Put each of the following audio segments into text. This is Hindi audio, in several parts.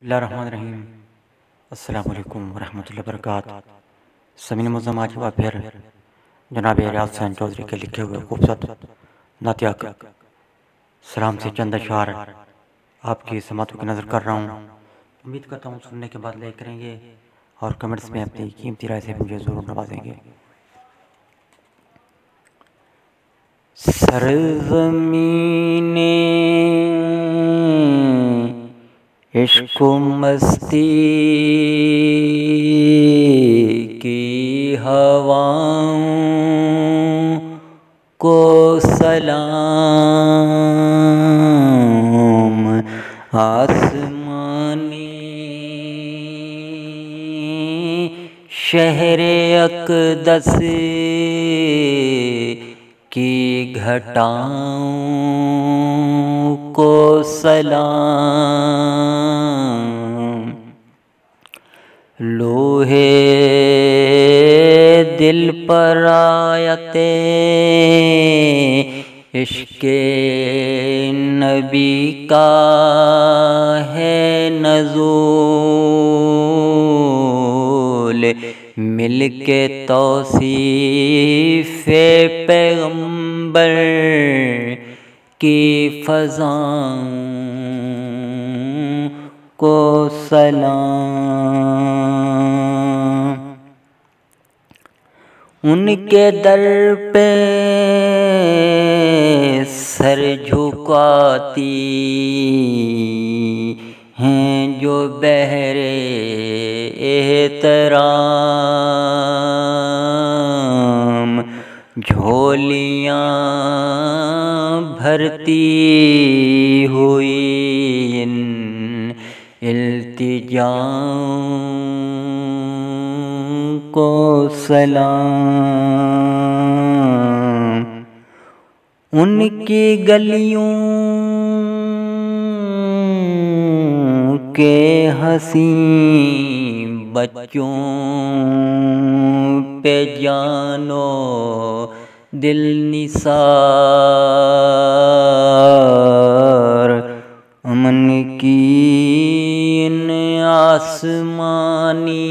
बिस्मिल्लाहिर्रहमानिर्रहीम। अस्सलामु अलैकुम वरहमतुल्लाहि वबरकातुहू। समीन मुज़्ज़म आज हुआ फिर जनाब रियाज हुसैन चौधरी के लिखे हुए खूबसूरत नातिया सलाम से चंद अशआर आपकी समातों की नज़र कर रहा हूँ। उम्मीद करता हूँ सुनने के बाद लाइक करेंगे और कमेंट्स में अपनी कीमती राय से मुझे ज़रूर नवाजेंगे। सरज़मीने इश्क मस्ती की हवाओं को सलाम। आसमानी शहरे अक़दस की घटाओं को सलाम। लोहे दिल पर आयते इश्क़े नबी का है नज़ूल। मिलके तौसीफ़े पैगंबर की फ़ज़ाओं को सलाम। उनके दर पे सर झुकाती हैं जो बहरे एहतराम। झोलियाँ भरती हुई इन इल्तिजाओं को सलाम। उनकी गलियों के हंसी बच्चों पे जानो दिल निसार। अमन की इन आसमानी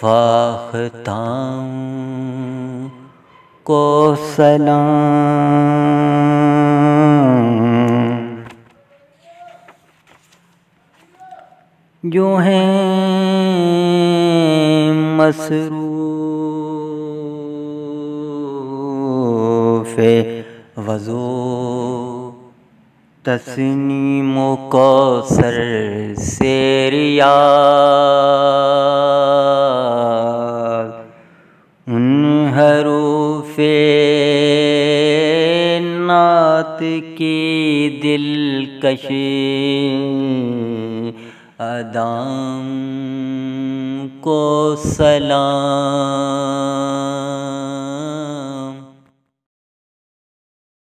फ़ाख्ताओं को सलाम। जो हैं मसरूफ़े वज़ू तस्नीमो कौसर से रियाज़। उन हरूफ़े नात की दिलकश अदाओं को सलाम।